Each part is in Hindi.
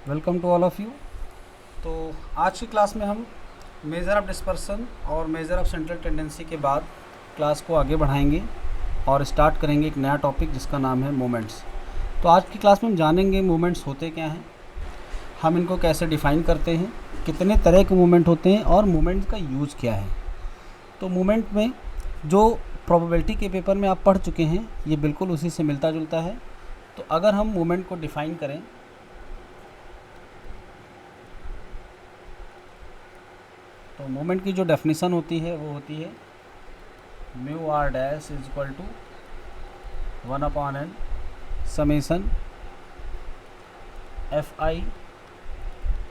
Welcome to all of you. तो आज की क्लास में हम मेज़र ऑफ डिस्पर्सन और मेज़र ऑफ सेंट्रल टेंडेंसी के बाद क्लास को आगे बढ़ाएंगे और स्टार्ट करेंगे एक नया टॉपिक जिसका नाम है मोमेंट्स। तो आज की क्लास में हम जानेंगे मोमेंट्स होते क्या हैं, हम इनको कैसे डिफ़ाइन करते हैं, कितने तरह के मोमेंट होते हैं और मोमेंट का यूज़ क्या है। तो मोमेंट में जो प्रोबेबिलिटी के पेपर में आप पढ़ चुके हैं ये बिल्कुल उसी से मिलता जुलता है। तो अगर हम मोमेंट को डिफ़ाइन करें तो मोमेंट की जो डेफिनेशन होती है वो होती है mu R dash is equal to 1/n summation F I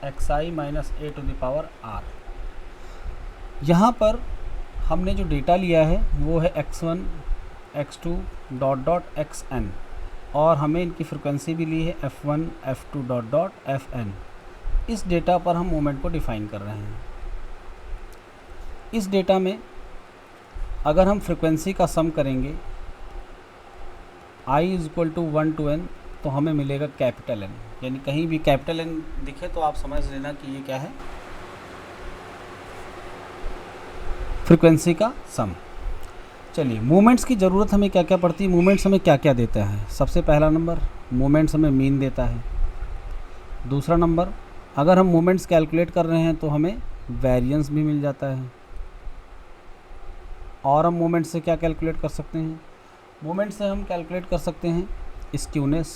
X I minus A to the power R. यहाँ पर हमने जो डेटा लिया है वो है x1 x2 dot dot xn और हमें इनकी फ्रिक्वेंसी भी ली है f1 f2 dot dot fn। इस डेटा पर हम मोमेंट को डिफ़ाइन कर रहे हैं। इस डेटा में अगर हम फ्रिक्वेंसी का सम करेंगे i is equal to 1 to n तो हमें मिलेगा कैपिटल N, यानी कहीं भी कैपिटल N दिखे तो आप समझ लेना कि ये क्या है, फ्रिक्वेंसी का सम। चलिए मोमेंट्स की ज़रूरत हमें क्या क्या पड़ती है, मोमेंट्स हमें क्या क्या देता है। सबसे पहला नंबर मोमेंट्स हमें मीन देता है। दूसरा नंबर अगर हम मोमेंट्स कैलकुलेट कर रहे हैं तो हमें वेरिएंस भी मिल जाता है। और हम मोमेंट से क्या कैलकुलेट कर सकते हैं, मोमेंट से हम कैलकुलेट कर सकते हैं स्क्यूनेस।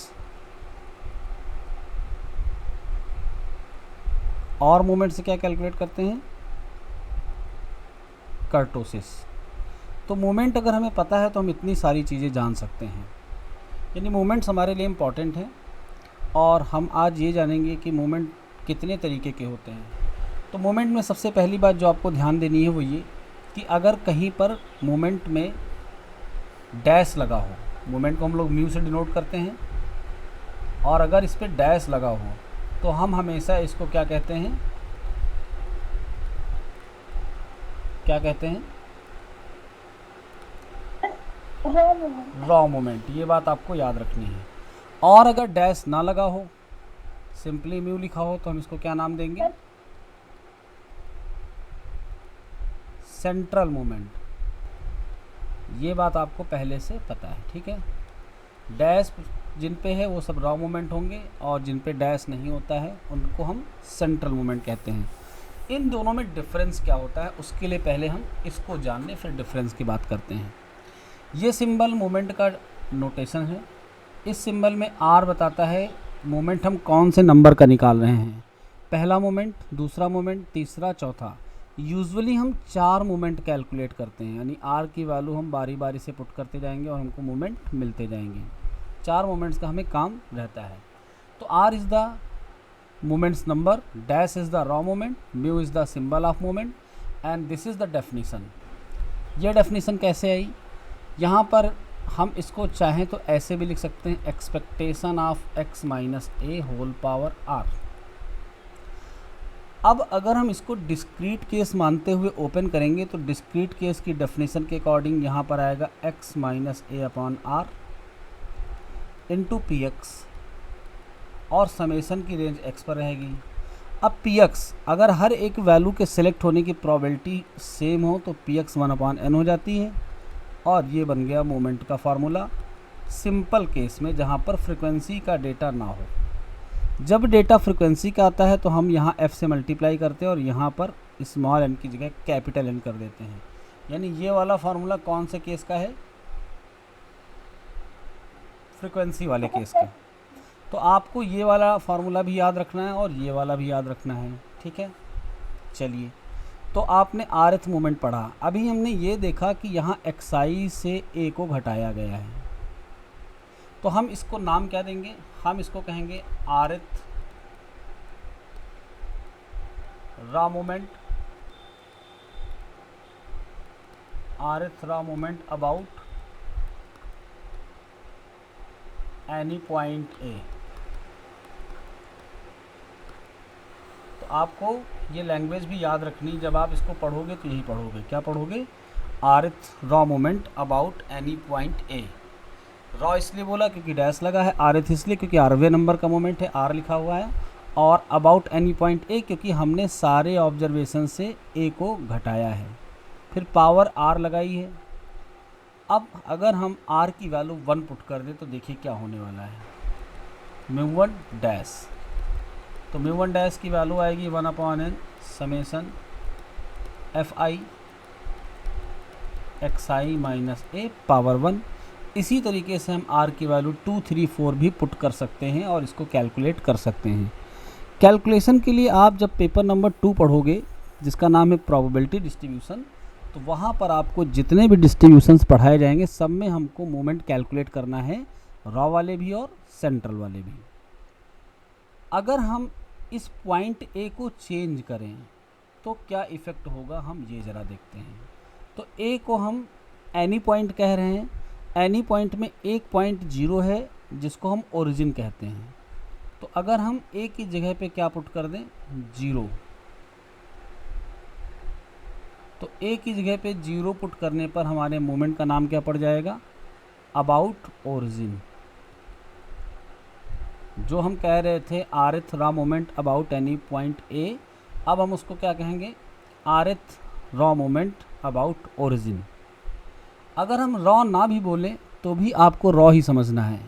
और मोमेंट से क्या कैलकुलेट करते हैं, कर्टोसिस। तो मोमेंट अगर हमें पता है तो हम इतनी सारी चीज़ें जान सकते हैं, यानी मोमेंट्स हमारे लिए इम्पॉर्टेंट हैं। और हम आज ये जानेंगे कि मोमेंट कितने तरीके के होते हैं। तो मोमेंट में सबसे पहली बात जो आपको ध्यान देनी है वो ये कि अगर कहीं पर मोमेंट में डैश लगा हो, मोमेंट को हम लोग म्यू से डिनोट करते हैं, और अगर इस पर डैश लगा हो तो हम हमेशा इसको क्या कहते हैं, क्या कहते हैं, रॉ मोमेंट। ये बात आपको याद रखनी है। और अगर डैश ना लगा हो, सिंपली म्यू लिखा हो, तो हम इसको क्या नाम देंगे, सेंट्रल मोमेंट। ये बात आपको पहले से पता है, ठीक है। डैश जिन पे है वो सब रॉ मोमेंट होंगे और जिन पे डैश नहीं होता है उनको हम सेंट्रल मोमेंट कहते हैं। इन दोनों में डिफरेंस क्या होता है उसके लिए पहले हम इसको जान लें, फिर डिफरेंस की बात करते हैं। ये सिंबल मोमेंट का नोटेशन है। इस सिंबल में आर बताता है मोमेंट हम कौन से नंबर का निकाल रहे हैं, पहला मोमेंट, दूसरा मोमेंट, तीसरा, चौथा। यूजुअली हम 4 मोमेंट कैलकुलेट करते हैं, यानी आर की वैल्यू हम बारी बारी से पुट करते जाएंगे और हमको मोमेंट मिलते जाएंगे। 4 मोमेंट्स का हमें काम रहता है। तो R is the moments number, dash is the raw moment, mu is the symbol of moment and this is the definition. ये डेफिनीसन कैसे आई, यहाँ पर हम इसको चाहें तो ऐसे भी लिख सकते हैं, expectation of x minus A whole power R. अब अगर हम इसको डिस्क्रीट केस मानते हुए ओपन करेंगे तो डिस्क्रीट केस की डेफिनेशन के अकॉर्डिंग यहाँ पर आएगा x minus A upon R into P X, और समेसन की रेंज x पर रहेगी। अब पी एक्स अगर हर एक वैल्यू के सिलेक्ट होने की प्रोबेबिलिटी सेम हो तो पी एक्स 1/n हो जाती है, और ये बन गया मोमेंट का फार्मूला सिंपल केस में जहाँ पर फ्रिक्वेंसी का डेटा ना हो। जब डेटा फ्रिक्वेंसी का आता है तो हम यहाँ f से मल्टीप्लाई करते हैं और यहाँ पर स्मॉल n की जगह कैपिटल N कर देते हैं। यानी ये वाला फार्मूला कौन से केस का है, फ्रिक्वेंसी वाले केस का। तो आपको ये वाला फार्मूला भी याद रखना है और ये वाला भी याद रखना है, ठीक है। चलिए, तो आपने rth मोमेंट पढ़ा। अभी हमने ये देखा कि यहाँ xi से a को घटाया गया है, तो हम इसको नाम क्या देंगे, हम इसको कहेंगे rth raw moment, rth raw moment about any point a। तो आपको ये लैंग्वेज भी याद रखनी, जब आप इसको पढ़ोगे तो यही पढ़ोगे, क्या पढ़ोगे, rth raw moment about any point a। Raw इसलिए बोला क्योंकि डैश लगा है, rth इसलिए क्योंकि 8वें नंबर का मोमेंट है, r लिखा हुआ है, और अबाउट एनी पॉइंट ए, क्योंकि हमने सारे ऑब्जर्वेशन से ए को घटाया है। फिर पावर आर लगाई है। अब अगर हम आर की वैल्यू 1 पुट कर दें तो देखिए क्या होने वाला है, म्यू 1 डैश। तो म्यू 1 डैश की वैल्यू आएगी 1/n summation F I X I minus A power 1। इसी तरीके से हम आर की वैल्यू 2, 3, 4 भी पुट कर सकते हैं और इसको कैलकुलेट कर सकते हैं। कैलकुलेशन के लिए आप जब पेपर नंबर 2 पढ़ोगे जिसका नाम है प्रोबेबिलिटी डिस्ट्रीब्यूशन, तो वहाँ पर आपको जितने भी डिस्ट्रीब्यूशंस पढ़ाए जाएंगे सब में हमको मोमेंट कैलकुलेट करना है, रॉ वाले भी और सेंट्रल वाले भी। अगर हम इस पॉइंट ए को चेंज करें तो क्या इफ़ेक्ट होगा, हम ये ज़रा देखते हैं। तो ए को हम एनी पॉइंट कह रहे हैं। एनी पॉइंट में एक पॉइंट 0 है जिसको हम ओरिजिन कहते हैं। तो अगर हम ए की जगह पे क्या पुट कर दें, 0, तो ए की जगह पे 0 पुट करने पर हमारे मोमेंट का नाम क्या पड़ जाएगा, अबाउट ओरिजिन। जो हम कह रहे थे rth raw moment about any point A, अब हम उसको क्या कहेंगे, rth raw moment about origin. अगर हम रॉ ना भी बोलें तो भी आपको रॉ ही समझना है,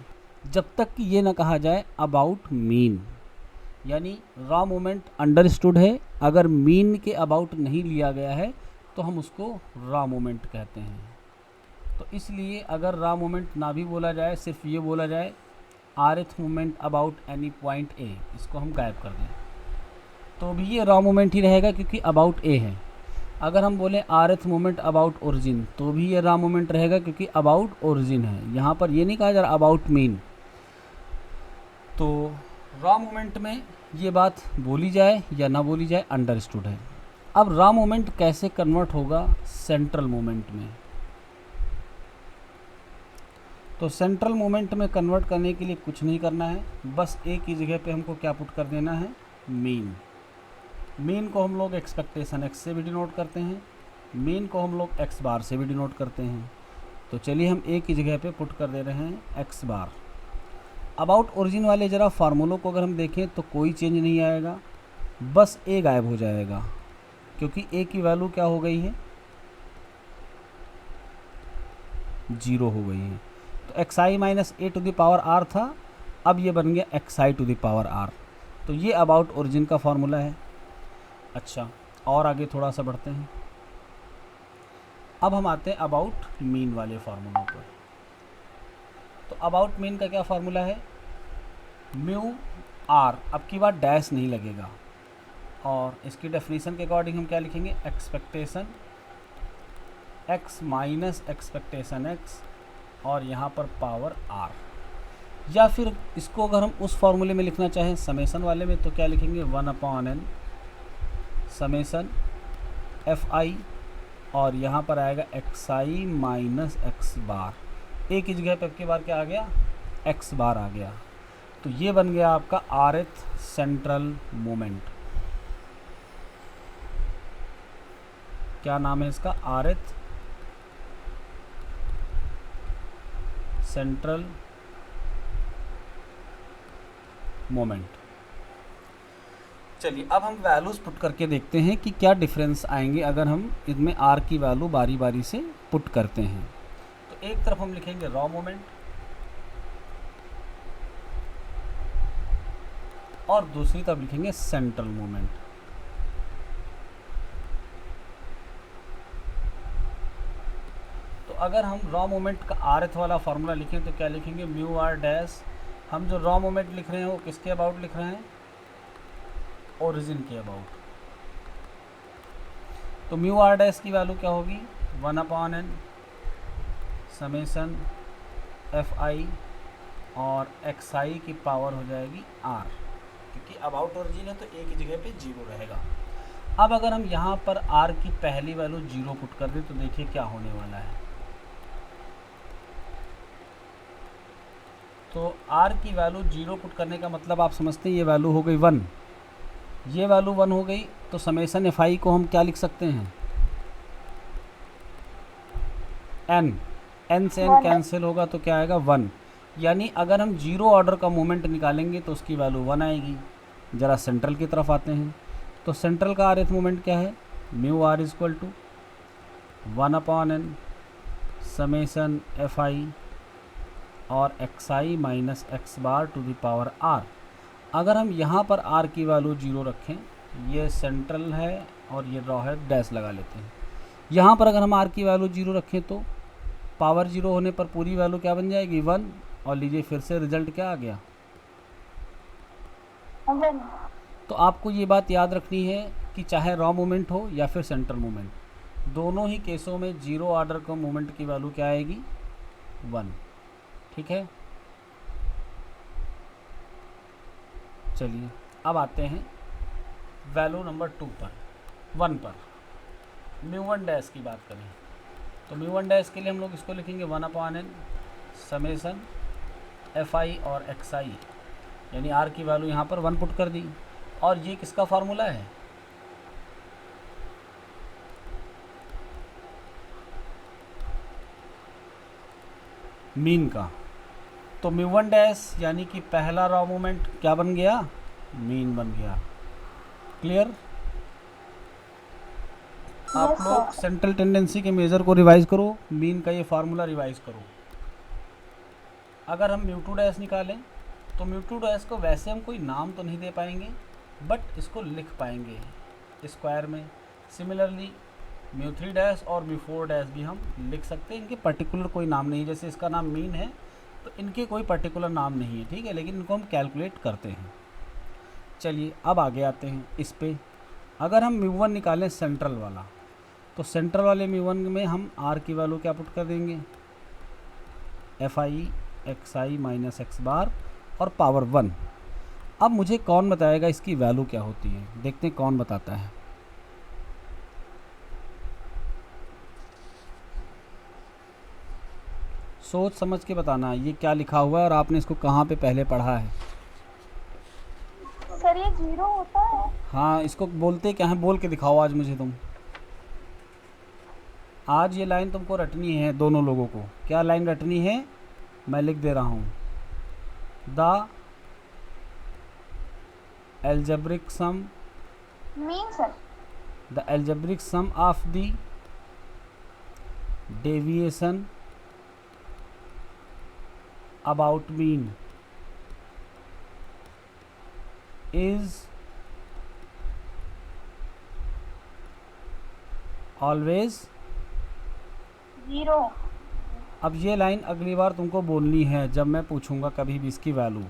जब तक कि ये ना कहा जाए अबाउट मीन। यानी रॉ मोमेंट अंडरस्टूड है, अगर मीन के अबाउट नहीं लिया गया है तो हम उसको रॉ मोमेंट कहते हैं। तो इसलिए अगर रॉ मोमेंट ना भी बोला जाए, सिर्फ ये बोला जाए rth moment about any point A, इसको हम गायब कर दें तो भी ये रॉ मोमेंट ही रहेगा क्योंकि अबाउट ए है। अगर हम बोले rth मोमेंट अबाउट ओरिजिन तो भी ये रॉ मोमेंट रहेगा क्योंकि अबाउट ओरिजिन है। यहाँ पर ये नहीं कहा जा रहा अबाउट मीन। तो रॉ मोमेंट में ये बात बोली जाए या ना बोली जाए अंडरस्टूड है। अब रॉ मोमेंट कैसे कन्वर्ट होगा सेंट्रल मोमेंट में, तो सेंट्रल मोमेंट में कन्वर्ट करने के लिए कुछ नहीं करना है, बस ए की जगह पे हमको क्या पुट कर देना है, मीन। मीन को हम लोग एक्सपेक्टेशन एक्स से भी डिनोट करते हैं, मीन को हम लोग एक्स बार से भी डिनोट करते हैं। तो चलिए हम ए की जगह पे पुट कर दे रहे हैं एक्स बार। अबाउट ओरिजिन वाले ज़रा फार्मूलों को अगर हम देखें तो कोई चेंज नहीं आएगा, बस ए गायब हो जाएगा क्योंकि ए की वैल्यू क्या हो गई है, 0 हो गई है। तो X I minus A to the power R था, अब ये बन गया X I to the power R. तो ये अबाउट ओरिजिन का फार्मूला है। अच्छा, और आगे थोड़ा सा बढ़ते हैं। अब हम आते हैं अबाउट मीन वाले फार्मूलों पर। तो अबाउट मीन का क्या फार्मूला है, म्यू आर, अब की बार डैश नहीं लगेगा, और इसकी डेफिनेशन के अकॉर्डिंग हम क्या लिखेंगे, expectation x minus expectation x और यहाँ पर पावर आर। या फिर इसको अगर हम उस फॉर्मूले में लिखना चाहें समेसन वाले में तो क्या लिखेंगे, 1/n समेसन एफ आई और यहाँ पर आएगा एक्स आई माइनस एक्स बार। ए की जगह पर की बार क्या आ गया, एक्स बार आ गया। तो ये बन गया आपका rth सेंट्रल मोमेंट। क्या नाम है इसका, rth सेंट्रल मोमेंट। चलिए अब हम वैल्यूज़ पुट करके देखते हैं कि क्या डिफरेंस आएंगे अगर हम इनमें आर की वैल्यू बारी बारी से पुट करते हैं। तो एक तरफ हम लिखेंगे रॉ मोमेंट और दूसरी तरफ लिखेंगे सेंट्रल मोमेंट। तो अगर हम रॉ मोमेंट का rth वाला फार्मूला लिखें तो क्या लिखेंगे, म्यू आर डैश। हम जो रॉ मोमेंट लिख रहे हैं वो किसके अबाउट लिख रहे हैं, ओरिजिन के अबाउट। तो म्यू आर डैश की वैल्यू क्या होगी, 1/n समेसन एफ आई और एक्स आई की पावर हो जाएगी आर, क्योंकि अबाउट ओरिजिन है तो ए की जगह पे 0 रहेगा। अब अगर हम यहाँ पर आर की पहली वैल्यू 0 पुट कर दें तो देखिए क्या होने वाला है। तो आर की वैल्यू 0 पुट करने का मतलब आप समझते हैं ये वैल्यू हो गई 1, ये वैल्यू 1 हो गई। तो समेसन एफ आई को हम क्या लिख सकते हैं, n से n कैंसिल होगा तो क्या आएगा 1। यानी अगर हम 0 ऑर्डर का मोमेंट निकालेंगे तो उसकी वैल्यू 1 आएगी। ज़रा सेंट्रल की तरफ आते हैं। तो सेंट्रल का rth मोमेंट क्या है, mu R equal to 1/n summation fi और xi minus x bar to the power r। अगर हम यहाँ पर r की वैल्यू 0 रखें, ये सेंट्रल है और ये रॉ है, डैश लगा लेते हैं। यहाँ पर अगर हम r की वैल्यू 0 रखें तो पावर 0 होने पर पूरी वैल्यू क्या बन जाएगी, 1। और लीजिए फिर से रिजल्ट क्या आ गया। तो आपको ये बात याद रखनी है कि चाहे रॉ मोमेंट हो या फिर सेंट्रल मोमेंट, दोनों ही केसों में 0 ऑर्डर का मोमेंट की वैल्यू क्या आएगी, 1। ठीक है, चलिए अब आते हैं वैल्यू नंबर 2 पर, 1 पर। म्यू1 डैश की बात करें तो म्यू1 डैश के लिए हम लोग इसको लिखेंगे 1/n समेसन fi और xi, यानी r की वैल्यू यहाँ पर 1 पुट कर दी। और ये किसका फार्मूला है, मीन का। तो म्यू1 डैश यानी कि पहला रॉ मोमेंट क्या बन गया, मीन बन गया। क्लियर। आप लोग सेंट्रल टेंडेंसी के मेजर को रिवाइज करो, मीन का ये फार्मूला रिवाइज करो। अगर हम म्यू2 डैश निकालें तो म्यू2 डैश को वैसे हम कोई नाम तो नहीं दे पाएंगे, बट इसको लिख पाएंगे स्क्वायर में। सिमिलरली म्यू3 डैश और म्यू4 डैश भी हम लिख सकते हैं, इनके पर्टिकुलर कोई नाम नहीं है। जैसे इसका नाम मीन है तो इनके कोई पर्टिकुलर नाम नहीं है, ठीक है, लेकिन इनको हम कैलकुलेट करते हैं। चलिए अब आगे आते हैं इस पे। अगर हम म्यू1 निकालें सेंट्रल वाला, तो सेंट्रल वाले म्यू1 में हम r की वैल्यू क्या पुट कर देंगे, fi xi माइनस x बार और पावर 1। अब मुझे कौन बताएगा इसकी वैल्यू क्या होती है, देखते हैं कौन बताता है। सोच समझ के बताना ये क्या लिखा हुआ है और आपने इसको कहाँ पे पहले पढ़ा है। सर ये 0 होता है। हाँ, इसको बोलते क्या है, बोल के दिखाओ आज मुझे तुम। आज ये लाइन तुमको रटनी है, दोनों लोगों को। क्या लाइन रटनी है, मैं लिख दे रहा हूँ। The algebraic sum, mean sir, the algebraic sum of the deviation about mean is always 0। अब ये लाइन अगली बार तुमको बोलनी है जब मैं पूछूंगा कभी भी इसकी वैल्यू।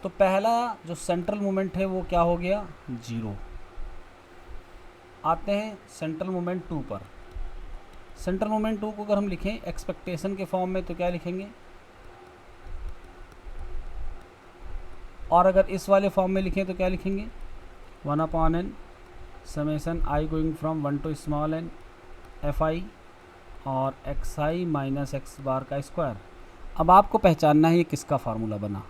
तो पहला जो सेंट्रल मोमेंट है वो क्या हो गया, 0। आते हैं सेंट्रल मोमेंट 2 पर। सेंट्रल मोमेंट 2 को अगर हम लिखें एक्सपेक्टेशन के फॉर्म में तो क्या लिखेंगे, और अगर इस वाले फॉर्म में लिखें तो क्या लिखेंगे, 1/n summation i going from 1 to small n fi और xi माइनस x बार का स्क्वायर। अब आपको पहचानना है ये किसका फार्मूला बना।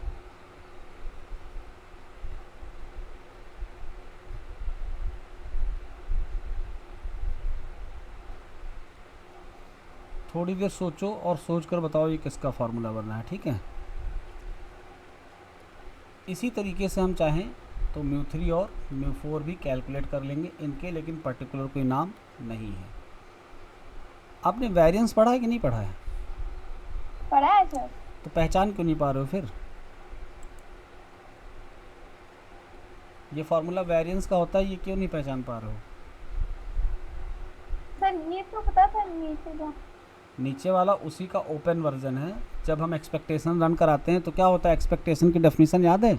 थोड़ी देर सोचो और सोच कर बताओ ये किसका फार्मूला बना है, ठीक है। इसी तरीके से हम चाहें तो म्यू3 और म्यू4 भी कैलकुलेट कर लेंगे इनके, लेकिन पर्टिकुलर कोई नाम नहीं है। आपने वेरिएंस पढ़ा है कि नहीं पढ़ा है, पढ़ा है सर। तो पहचान क्यों नहीं पा रहे हो फिर। ये फार्मूला वेरिएंस का होता है, ये क्यों नहीं पहचान पा रहे हो। सर ये तो पता था, नीचे का नीचे वाला उसी का ओपन वर्जन है। जब हम एक्सपेक्टेशन रन कराते हैं तो क्या होता है, एक्सपेक्टेशन की डेफिनेशन याद है,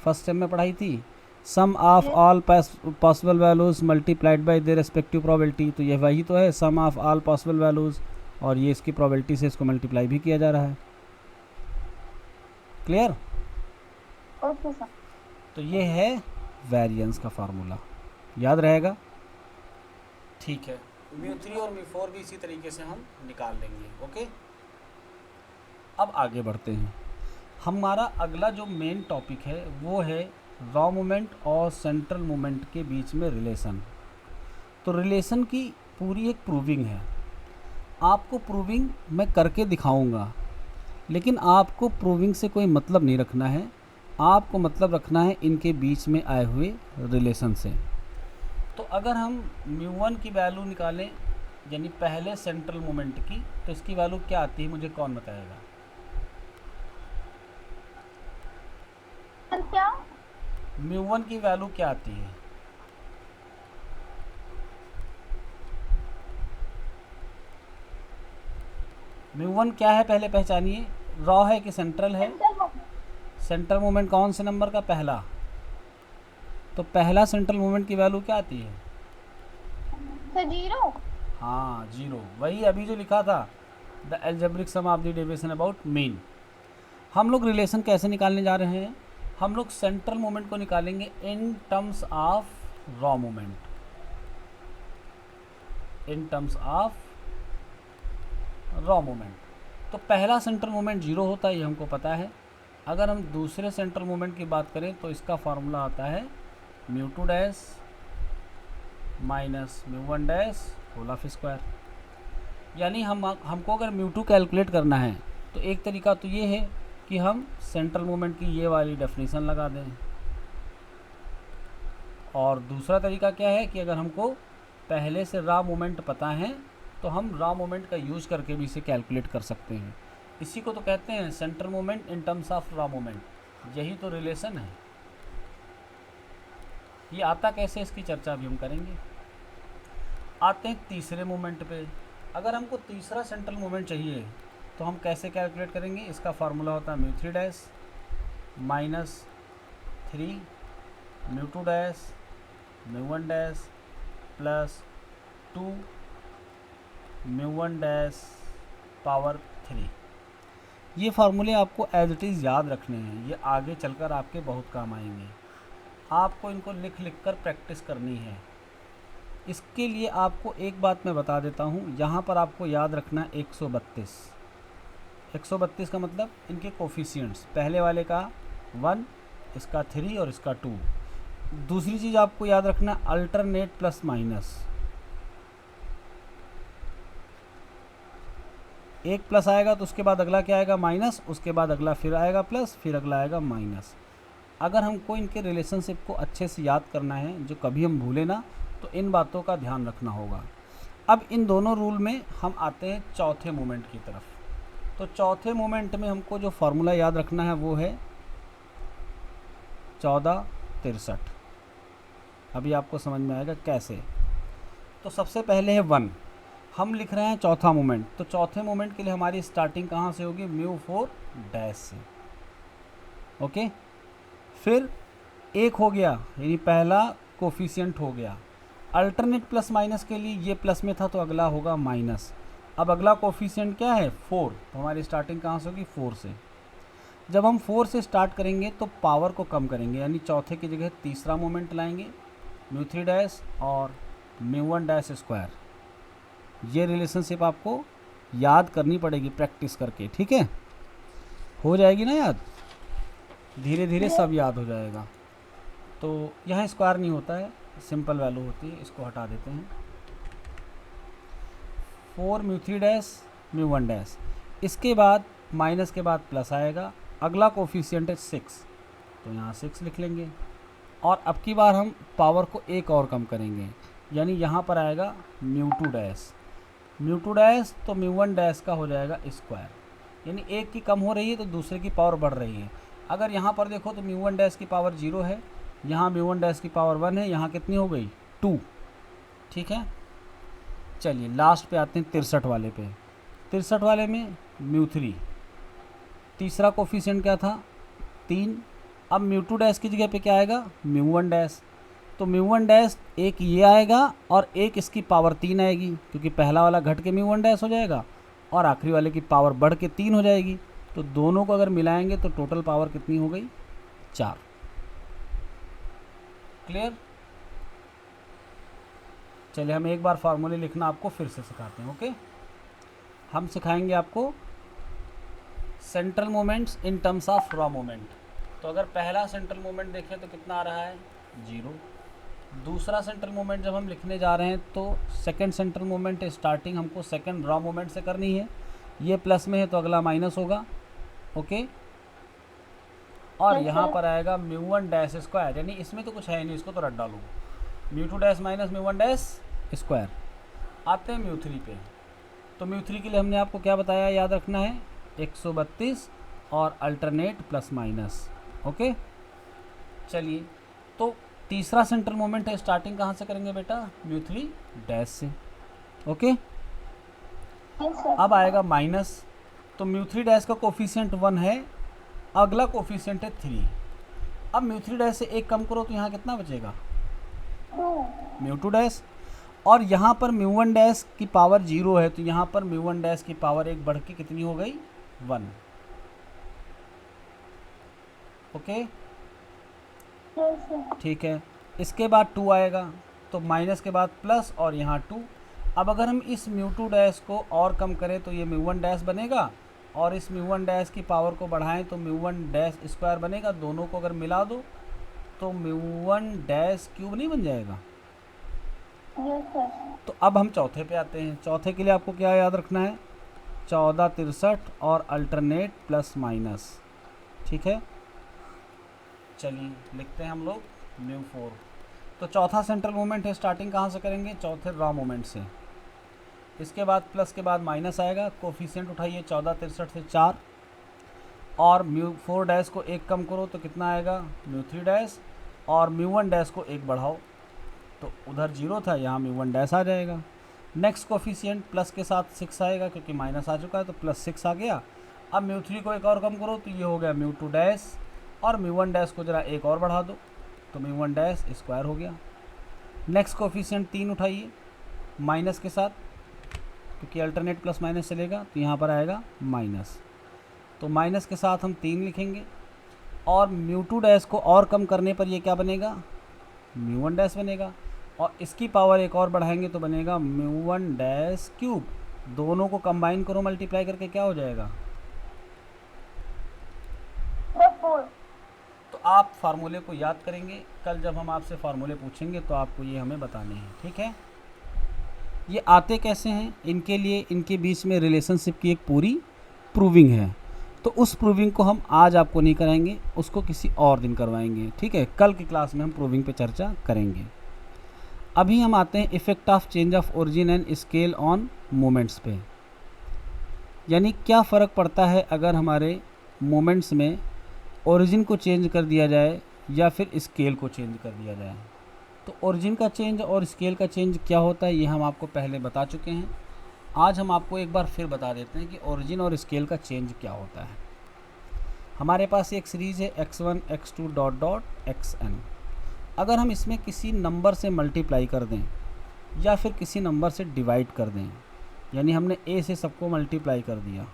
फर्स्ट टाइम में पढ़ाई थी, sum of all possible values multiplied by their respective probability. तो ये वही तो है, sum of all possible values, और ये इसकी प्रोबेबिलिटी से इसको मल्टीप्लाई भी किया जा रहा है। क्लियर। Okay sir. तो ये है वेरिएंस का फार्मूला, याद रहेगा, ठीक है। म्यू3 और म्यू4 भी इसी तरीके से हम निकाल लेंगे, ओके। अब आगे बढ़ते हैं। हमारा अगला जो मेन टॉपिक है वो है रॉ मोमेंट और सेंट्रल मोमेंट के बीच में रिलेशन। तो रिलेशन की पूरी एक प्रूविंग है। आपको प्रूविंग मैं करके दिखाऊंगा, लेकिन आपको प्रूविंग से कोई मतलब नहीं रखना है। आपको मतलब रखना है इनके बीच में आए हुए रिलेशन से। तो अगर हम μ1 की वैल्यू निकालें यानी पहले सेंट्रल मोमेंट की, तो इसकी वैल्यू क्या आती है मुझे कौन बताएगा? सर क्या? μ1 की वैल्यू क्या आती है? μ1 क्या है पहले पहचानिए, रॉ है कि सेंट्रल है? सेंट्रल मोमेंट कौन से नंबर का? पहला। तो पहला सेंट्रल मोमेंट की वैल्यू क्या आती है? सर 0। हाँ 0, वही अभी जो लिखा था, the algebraic sum of the deviation about mean. हम लोग रिलेशन कैसे निकालने जा रहे हैं? हम लोग सेंट्रल मोमेंट को निकालेंगे in terms of raw moment, in terms of raw moment. तो पहला सेंट्रल मोमेंट 0 होता है, ये हमको पता है। अगर हम दूसरे सेंट्रल मोमेंट की बात करें तो इसका फार्मूला आता है μ2 dash minus μ1 dash whole of square. यानी हमको अगर μ2 कैलकुलेट करना है तो एक तरीका तो ये है कि हम सेंट्रल मोमेंट की ये वाली डेफिनेशन लगा दें, और दूसरा तरीका क्या है कि अगर हमको पहले से रॉ मोमेंट पता है तो हम रॉ मोमेंट का यूज़ करके भी इसे कैलकुलेट कर सकते हैं। इसी को तो कहते हैं central moment in terms of raw moment, यही तो रिलेशन है। ये आता कैसे, इसकी चर्चा भी हम करेंगे। आते हैं तीसरे मोमेंट पे। अगर हमको तीसरा सेंट्रल मोमेंट चाहिए तो हम कैसे कैलकुलेट करेंगे? इसका फार्मूला होता है μ3 dash minus 3 μ2 dash μ1 dash plus 2 μ1 dash power 3। ये फार्मूले आपको एज इट इज़ याद रखने हैं, ये आगे चलकर आपके बहुत काम आएंगे। आपको इनको लिख लिख कर प्रैक्टिस करनी है। इसके लिए आपको एक बात मैं बता देता हूँ, यहाँ पर आपको याद रखना 132। 132 का मतलब इनके कोफिशिएंट्स, पहले वाले का 1, इसका 3 और इसका 2। दूसरी चीज़ आपको याद रखना अल्टरनेट प्लस माइनस। एक प्लस आएगा तो उसके बाद अगला क्या आएगा? माइनस, उसके बाद अगला फिर आएगा प्लस, फिर अगला आएगा माइनस। अगर हमको इनके रिलेशनशिप को अच्छे से याद करना है, जो कभी हम भूले ना, तो इन बातों का ध्यान रखना होगा। अब इन दोनों रूल में हम आते हैं चौथे मोमेंट की तरफ। तो चौथे मोमेंट में हमको जो फार्मूला याद रखना है वो है 1463। अभी आपको समझ में आएगा कैसे। तो सबसे पहले है 1, हम लिख रहे हैं चौथा मोमेंट। तो चौथे मोमेंट के लिए हमारी स्टार्टिंग कहाँ से होगी? μ4 डैश से। ओके, फिर 1 हो गया, यानी पहला कोफिशिएंट हो गया। अल्टरनेट प्लस माइनस के लिए ये प्लस में था तो अगला होगा माइनस। अब अगला कोफिशिएंट क्या है? 4। तो हमारी स्टार्टिंग कहाँ से होगी? 4 से। जब हम 4 से स्टार्ट करेंगे तो पावर को कम करेंगे, यानी चौथे की जगह तीसरा मोमेंट लाएंगे, μ3 डैश और μ1 डैश स्क्वायर। ये रिलेशनशिप आपको याद करनी पड़ेगी प्रैक्टिस करके, ठीक है? हो जाएगी ना याद, धीरे धीरे सब याद हो जाएगा। तो यहाँ स्क्वायर नहीं होता है, सिंपल वैल्यू होती है, इसको हटा देते हैं। 4 μ3 डैश μ1 डैश, इसके बाद माइनस के बाद प्लस आएगा, अगला कोफिशिएंट है 6, तो यहाँ 6 लिख लेंगे। और अब की बार हम पावर को एक और कम करेंगे, यानी यहाँ पर आएगा μ2 डैश। μ2 डैश तो μ1 डैश का हो जाएगा स्क्वायर, यानी एक की कम हो रही है तो दूसरे की पावर बढ़ रही है। अगर यहाँ पर देखो तो μ1 डैश की पावर 0 है, यहाँ μ1 डैश की पावर 1 है, यहाँ कितनी हो गई? 2। ठीक है, चलिए लास्ट पे आते हैं 63 वाले पे। 63 वाले में μ3, तीसरा कोफिशिएंट क्या था? 3। अब μ2 डैश की जगह पे क्या आएगा? μ1 डैश। तो μ1 डैश एक ये आएगा और एक इसकी पावर 3 आएगी, क्योंकि पहला वाला घट के μ1 डैश हो जाएगा और आखिरी वाले की पावर बढ़ के 3 हो जाएगी। तो दोनों को अगर मिलाएंगे तो टोटल पावर कितनी हो गई? 4। क्लियर? चलिए हम एक बार फार्मूले लिखना आपको फिर से सिखाते हैं। ओके, हम सिखाएंगे आपको central moments in terms of raw moment. तो अगर पहला सेंट्रल मोमेंट देखें तो कितना आ रहा है? 0। दूसरा सेंट्रल मोमेंट जब हम लिखने जा रहे हैं तो सेकंड सेंट्रल मोमेंट स्टार्टिंग हमको सेकंड रॉ मोमेंट से करनी है। ये प्लस में है तो अगला माइनस होगा। ओके, और अच्छा। यहाँ पर आएगा म्यू वन डैश स्क्वायर, यानी इसमें तो कुछ है नहीं, इसको तो रट डालो, mu two dash minus mu one dash square. आते हैं म्यू थ्री पे। तो म्यू थ्री के लिए हमने आपको क्या बताया, याद रखना है 132 और अल्टरनेट प्लस माइनस। ओके, चलिए, तो तीसरा सेंट्रल मोमेंट है, स्टार्टिंग कहाँ से करेंगे बेटा, म्यू थ्री डैश से। Okay, yes sir. अब आएगा माइनस, तो म्यू थ्री डैश का कोफिशिएंट 1 है, अगला कोफिशिएंट है 3। अब म्यू थ्री डैश से एक कम करो तो यहाँ कितना बचेगा, 2। Mu two dash. और यहाँ पर म्यू वन डैश की पावर 0 है, तो यहाँ पर म्यू वन डैश की पावर एक बढ़ के कितनी हो गई, 1। Okay, yes sir. ठीक है। इसके बाद 2 आएगा, तो माइनस के बाद प्लस और यहाँ 2। अब अगर हम इस म्यू टू डैश को और कम करें तो ये म्यू वन डैश बनेगा, और इस म्यू वन डैश की पावर को बढ़ाएं तो म्यू वन डैश स्क्वायर बनेगा। दोनों को अगर मिला दो तो म्यू वन डैश क्यूब नहीं बन जाएगा। Yes sir. तो अब हम चौथे पे आते हैं। चौथे के लिए आपको क्या याद रखना है, 14 63 और अल्टरनेट प्लस माइनस। ठीक है, चलिए लिखते हैं हम लोग म्यू 4। तो चौथा सेंट्रल मोमेंट है, स्टार्टिंग कहाँ से करेंगे, चौथे रॉ मोमेंट से। इसके बाद प्लस के बाद माइनस आएगा, कोफिशिएंट उठाइए 14 63 से 4, और म्यू 4 डैश को एक कम करो तो कितना आएगा, म्यू 3 डैश, और म्यू 1 डैश को एक बढ़ाओ तो उधर 0 था, यहाँ म्यू 1 डैश आ जाएगा। नेक्स्ट कोफिशिएंट प्लस के साथ 6 आएगा, क्योंकि माइनस आ चुका है तो प्लस 6 आ गया। अब म्यू 3 को एक और कम करो तो ये हो गया म्यू 2 डैश, और म्यू 1 डैश को ज़रा एक और बढ़ा दो तो म्यू 1 डैश स्क्वायर हो गया। नेक्स्ट कोफिशिएंट 3 उठाइए माइनस के साथ, क्योंकि अल्टरनेट प्लस माइनस चलेगा, तो यहाँ पर आएगा माइनस। तो माइनस के साथ हम 3 लिखेंगे, और म्यू 2 डैश को और कम करने पर ये क्या बनेगा, म्यू 1 डैश बनेगा, और इसकी पावर एक और बढ़ाएंगे तो बनेगा म्यू 1 डैश क्यूब। दोनों को कंबाइन करो मल्टीप्लाई करके, क्या हो जाएगा, 4। तो आप फार्मूले को याद करेंगे, कल जब हम आपसे फार्मूले पूछेंगे तो आपको ये हमें बताने हैं। ठीक है, ये आते कैसे हैं, इनके लिए इनके बीच में रिलेशनशिप की एक पूरी प्रूविंग है, तो उस प्रूविंग को हम आज आपको नहीं कराएंगे, उसको किसी और दिन करवाएंगे। ठीक है, कल की क्लास में हम प्रूविंग पे चर्चा करेंगे। अभी हम आते हैं effect of change of origin and scale on moments पे, यानी क्या फ़र्क पड़ता है अगर हमारे मोमेंट्स में ओरिजिन को चेंज कर दिया जाए या फिर स्केल को चेंज कर दिया जाए। तो ओरिजिन का चेंज और स्केल का चेंज क्या होता है, ये हम आपको पहले बता चुके हैं। आज हम आपको एक बार फिर बता देते हैं कि ओरिजिन और स्केल का चेंज क्या होता है। हमारे पास एक सीरीज़ है x1 x2 dot dot xn। अगर हम इसमें किसी नंबर से मल्टीप्लाई कर दें या फिर किसी नंबर से डिवाइड कर दें, यानी हमने a से सबको मल्टीप्लाई कर दिया,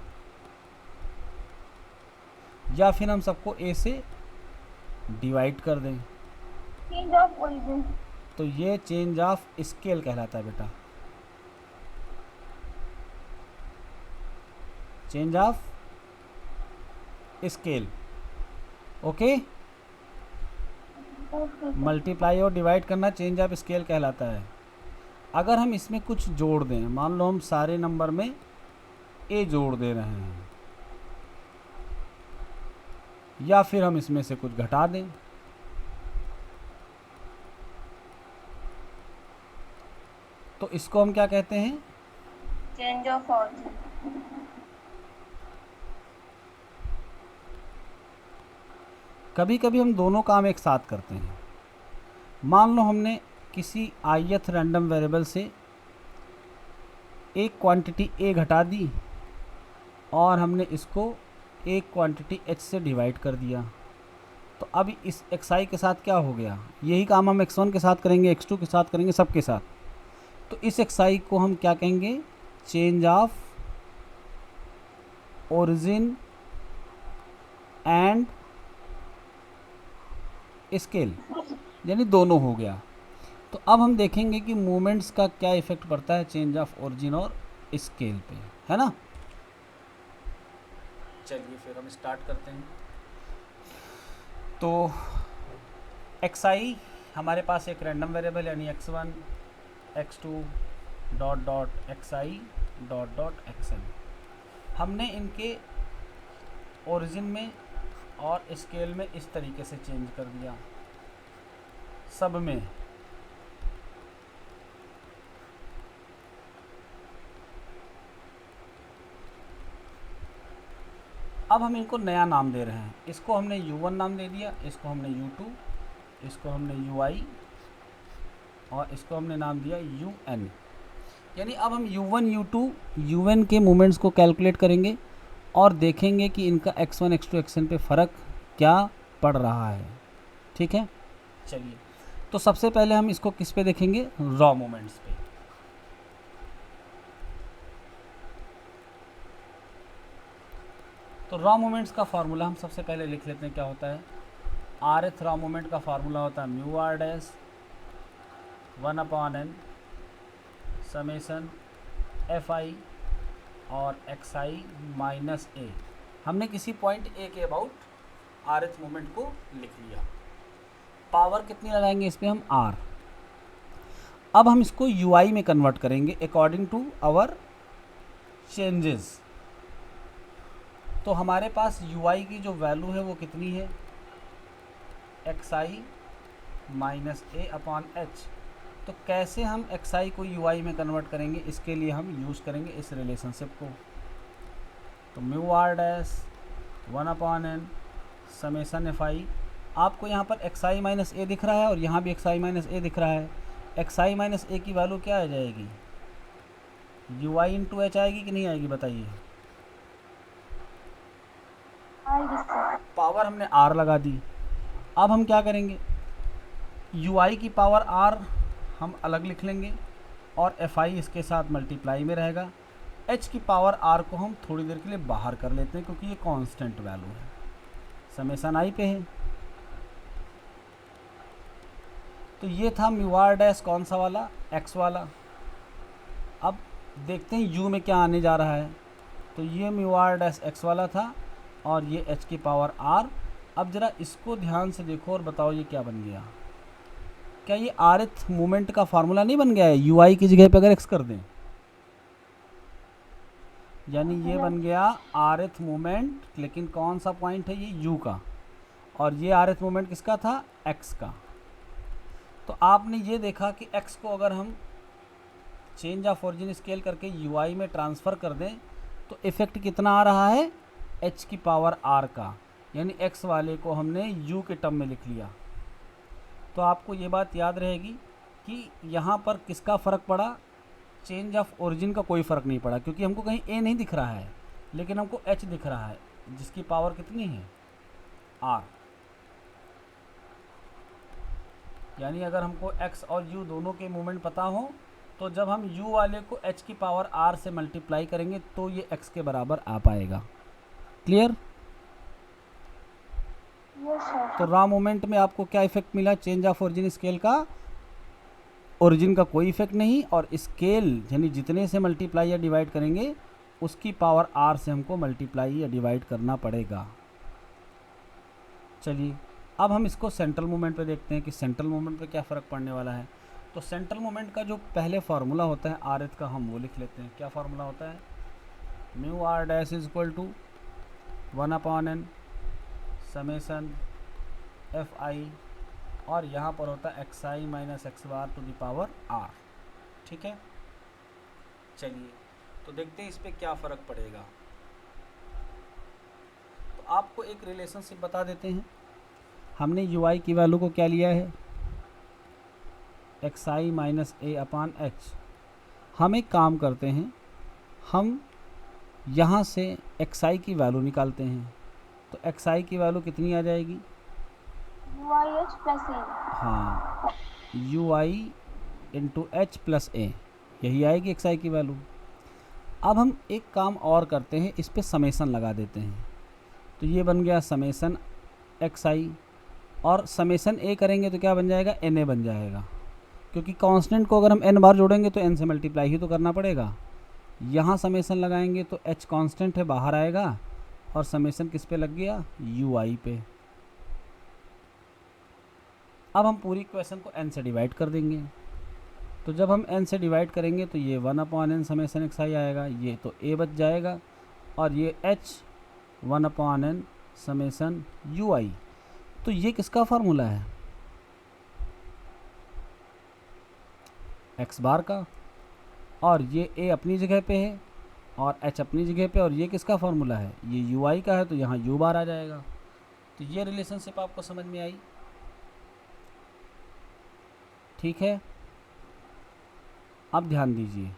या फिर हम सबको a से डिवाइड कर दें, चेंज ऑफ ओरिजिन। तो ये चेंज ऑफ स्केल कहलाता है बेटा, change of scale. Okay, multiply और डिवाइड करना चेंज ऑफ स्केल कहलाता है। अगर हम इसमें कुछ जोड़ दें, मान लो हम सारे नंबर में a जोड़ दे रहे हैं, या फिर हम इसमें से कुछ घटा दें, तो इसको हम क्या कहते हैं, चेंज ऑफ ओरिजिन। कभी कभी हम दोनों काम एक साथ करते हैं। मान लो हमने किसी ith रैंडम वेरिएबल से एक क्वांटिटी a घटा दी और हमने इसको एक क्वांटिटी h से डिवाइड कर दिया, तो अब इस xi के साथ क्या हो गया, यही काम हम x1 के साथ करेंगे, x2 के साथ करेंगे, सबके साथ। तो इस xi को हम क्या कहेंगे, change of origin and scale, यानी दोनों हो गया। तो अब हम देखेंगे कि मूवमेंट्स का क्या इफेक्ट पड़ता है चेंज ऑफ ओरिजिन और स्केल पे, है ना। चलिए फिर हम स्टार्ट करते हैं। तो xi हमारे पास एक रैंडम वेरिएबल यानी x1 x2 dot dot xi dot dot xn। हमने इनके ओरिजिन में और स्केल में इस तरीके से चेंज कर दिया सब में। अब हम इनको नया नाम दे रहे हैं। इसको हमने U1 नाम दे दिया, इसको हमने U2, इसको हमने UI और इसको हमने नाम दिया UN। यानी अब हम U1 U2 UN के मोमेंट्स को कैलकुलेट करेंगे और देखेंगे कि इनका x1 x2 xn पे फ़र्क क्या पड़ रहा है। ठीक है, चलिए तो सबसे पहले हम इसको किस पे देखेंगे, रॉ मोमेंट्स पे। तो रॉ मोमेंट्स का फार्मूला हम सबसे पहले लिख लेते हैं, क्या होता है। rth रॉ मोमेंट का फार्मूला होता है mu R dash 1/n summation fi और xi माइनस a। हमने किसी पॉइंट a के अबाउट rth मोमेंट को लिख लिया। पावर कितनी लगाएंगे इस पर हम r। अब हम इसको ui में कन्वर्ट करेंगे अकॉर्डिंग टू आवर चेंजेस। तो हमारे पास ui की जो वैल्यू है वो कितनी है, xi minus a upon h। तो कैसे हम xi को ui में कन्वर्ट करेंगे, इसके लिए हम यूज़ करेंगे इस रिलेशनशिप को। तो mu R dash 1/n summation fi। आपको यहाँ पर xi माइनस a दिख रहा है और यहाँ भी xi माइनस a दिख रहा है। xi माइनस a की वैल्यू क्या आ जाएगी, ui इंटू h आएगी कि नहीं आएगी, बताइए। पावर हमने r लगा दी। अब हम क्या करेंगे, ui की पावर r हम अलग लिख लेंगे और fi इसके साथ मल्टीप्लाई में रहेगा। h की पावर r को हम थोड़ी देर के लिए बाहर कर लेते हैं क्योंकि ये कांस्टेंट वैल्यू है, समेसन i पे है। तो ये था म्यू आर डैश कौन सा वाला, x वाला। अब देखते हैं u में क्या आने जा रहा है। तो ये म्यू आर डैश x वाला था और ये h की पावर r। अब ज़रा इसको ध्यान से देखो और बताओ ये क्या बन गया। क्या ये rth मोमेंट का फार्मूला नहीं बन गया है, ui की जगह पे अगर x कर दें, यानी ये बन गया rth मोमेंट। लेकिन कौन सा पॉइंट है, ये u का, और ये rth मोमेंट किसका था, x का। तो आपने ये देखा कि x को अगर हम चेंज ऑफ ओरिजिन स्केल करके ui में ट्रांसफ़र कर दें तो इफ़ेक्ट कितना आ रहा है, h की पावर r का। यानी x वाले को हमने u के टर्म में लिख लिया। तो आपको ये बात याद रहेगी कि यहाँ पर किसका फ़र्क पड़ा, चेंज ऑफ ओरिजिन का कोई फ़र्क नहीं पड़ा क्योंकि हमको कहीं a नहीं दिख रहा है लेकिन हमको h दिख रहा है जिसकी पावर कितनी है, r। यानी अगर हमको x और u दोनों के मोमेंट पता हो तो जब हम u वाले को h की पावर r से मल्टीप्लाई करेंगे तो ये x के बराबर आ पाएगा। क्लियर। तो रॉ मोमेंट में आपको क्या इफेक्ट मिला, चेंज ऑफ ओरिजिन स्केल का ओरिजिन का कोई इफेक्ट नहीं, और स्केल यानी जितने से मल्टीप्लाई या डिवाइड करेंगे उसकी पावर r से हमको मल्टीप्लाई या डिवाइड करना पड़ेगा। चलिए अब हम इसको सेंट्रल मोमेंट पे देखते हैं कि सेंट्रल मोमेंट पे क्या फ़र्क पड़ने वाला है। तो सेंट्रल मोमेंट का जो पहले फार्मूला होता है rth का, हम वो लिख लेते हैं। क्या फार्मूला होता है, mu R dash is equal to 1/n summation fi और यहाँ पर होता है xi minus x bar to the power r। ठीक है, चलिए तो देखते हैं इस पर क्या फ़र्क पड़ेगा। तो आपको एक रिलेशनशिप बता देते हैं। हमने ui की वैल्यू को क्या लिया है, xi minus a upon h। हम एक काम करते हैं, हम यहाँ से xi की वैल्यू निकालते हैं। तो xi की वैल्यू कितनी आ जाएगी, UIH प्लस A। हाँ, ui into h plus a, यही आएगी xi की वैल्यू। अब हम एक काम और करते हैं, इस पे समेसन लगा देते हैं। तो ये बन गया समेसन xi और समेसन a करेंगे तो क्या बन जाएगा, na बन जाएगा क्योंकि कांस्टेंट को अगर हम n बार जोड़ेंगे तो n से मल्टीप्लाई ही तो करना पड़ेगा। यहाँ समेसन लगाएंगे तो h कांस्टेंट है, बाहर आएगा और समेसन किस पे लग गया, ui पे। अब हम पूरी इक्वेशन को n से डिवाइड कर देंगे। तो जब हम n से डिवाइड करेंगे तो ये 1/n समेसन xi आएगा, ये तो a बच जाएगा और ये h 1/n समेसन यू आई। तो ये किसका फार्मूला है? एक्स बार का। और ये ए अपनी जगह पे है और एच अपनी जगह पे, और ये किसका फार्मूला है? ये यू आई का है, तो यहाँ यू बार आ जाएगा। तो ये रिलेशनशिप आपको समझ में आई? ठीक है। अब ध्यान दीजिए,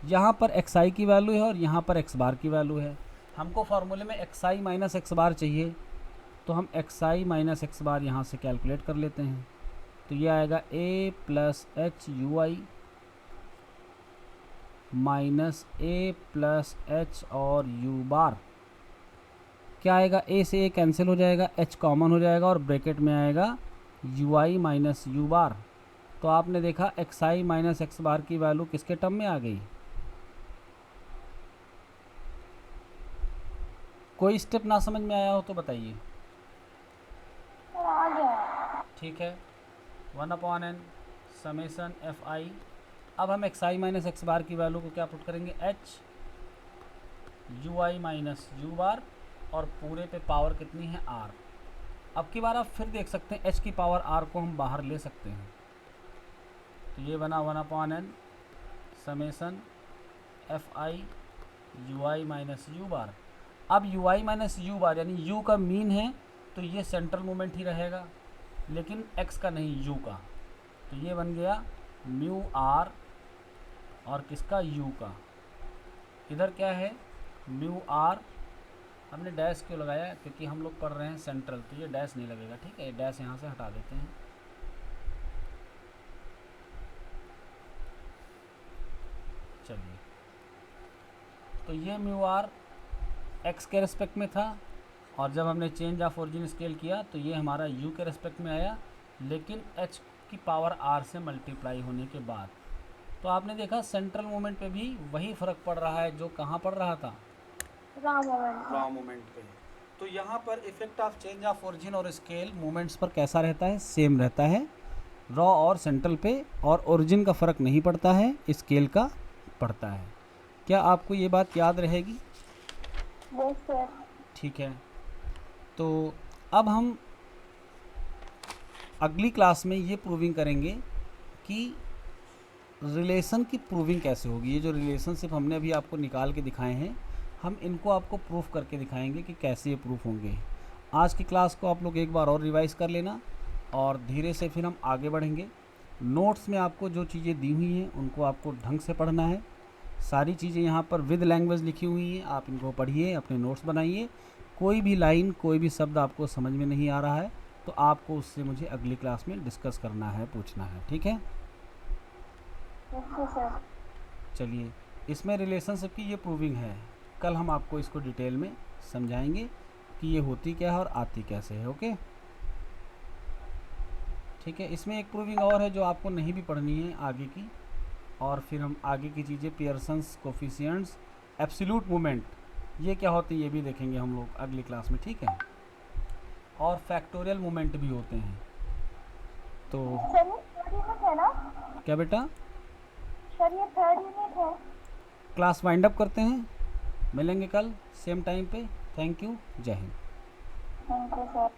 यहाँ पर एक्स आई की वैल्यू है और यहाँ पर एक्स बार की वैल्यू है। हमको फार्मूले में एक्स आई माइनस एक्स बार चाहिए, तो हम एक्स आई माइनस एक्स बार यहाँ से कैलकुलेट कर लेते हैं। तो ये आएगा ए plus H U I minus A plus H और यू बार। क्या आएगा? ए से ए कैंसिल हो जाएगा, एच कॉमन हो जाएगा और ब्रैकेट में आएगा यू आई माइनस यू बार। तो आपने देखा x I minus X bar की वैल्यू किसके टर्म में आ गई? कोई स्टेप ना समझ में आया हो तो बताइए। सर आ गया। ठीक है, 1/n समेसन एफ आई। अब हम X I minus X bar की वैल्यू को क्या पुट करेंगे? H U I minus U bar, और पूरे पे पावर कितनी है? आर। अब की बार आप फिर देख सकते हैं एच की पावर आर को हम बाहर ले सकते हैं। तो ये बना 1/n summation F I U I minus U bar. अब U I minus U bar यानी यू का मीन है, तो ये सेंट्रल मोमेंट ही रहेगा, लेकिन एक्स का नहीं, यू का। तो ये बन गया म्यू आर और किसका? यू का। इधर क्या है? Mu are. हमने डैश क्यों लगाया? क्योंकि हम लोग पढ़ रहे हैं सेंट्रल, तो ये डैश नहीं लगेगा। ठीक है, डैश यहाँ से हटा देते हैं। चलिए, तो ये म्यू आर एक्स के रेस्पेक्ट में था, और जब हमने चेंज ऑफ ओरिजिन स्केल किया तो ये हमारा यू के रेस्पेक्ट में आया, लेकिन एच की पावर आर से मल्टीप्लाई होने के बाद। तो आपने देखा सेंट्रल मोमेंट पे भी वही फ़र्क पड़ रहा है जो कहाँ पड़ रहा था? रॉ मोमेंट पे। तो यहाँ पर effect of change of origin और स्केल मोमेंट्स पर कैसा रहता है? सेम रहता है, रॉ और सेंट्रल पे, और ओरिजिन का फ़र्क नहीं पड़ता है, स्केल का पड़ता है। क्या आपको ये बात याद रहेगी? Yes sir. ठीक है, तो अब हम अगली क्लास में ये प्रूविंग करेंगे कि रिलेशन की प्रूविंग कैसे होगी। ये जो रिलेशनशिप हमने अभी आपको निकाल के दिखाए हैं, हम इनको आपको प्रूफ करके दिखाएंगे कि कैसे ये प्रूफ होंगे। आज की क्लास को आप लोग एक बार और रिवाइज़ कर लेना, और धीरे से फिर हम आगे बढ़ेंगे। नोट्स में आपको जो चीज़ें दी हुई हैं उनको आपको ढंग से पढ़ना है। सारी चीज़ें यहाँ पर विद लैंग्वेज लिखी हुई हैं, आप इनको पढ़िए, अपने नोट्स बनाइए। कोई भी लाइन, कोई भी शब्द आपको समझ में नहीं आ रहा है तो आपको उससे मुझे अगली क्लास में डिस्कस करना है, पूछना है। ठीक है, यस सर। चलिए, इसमें रिलेशनशिप की ये प्रूविंग है। कल हम आपको इसको डिटेल में समझाएंगे कि ये होती क्या है और आती कैसे है। ओके, ठीक है। इसमें एक प्रूविंग और है जो आपको नहीं भी पढ़नी है आगे की, और फिर हम आगे की चीज़ें पियर्सन्स कोफिशिएंट्स, एब्सोल्यूट मोमेंट, ये क्या होते हैं ये भी देखेंगे हम लोग अगली क्लास में। ठीक है, और फैक्टोरियल मोमेंट भी होते हैं। तो सर ये थर्ड यूनिट है ना? क्या बेटा? सर ये थर्ड यूनिट है। क्लास वाइंड अप करते हैं, मिलेंगे कल सेम टाइम पे। थैंक यू, जय हिंद। Thank you sir.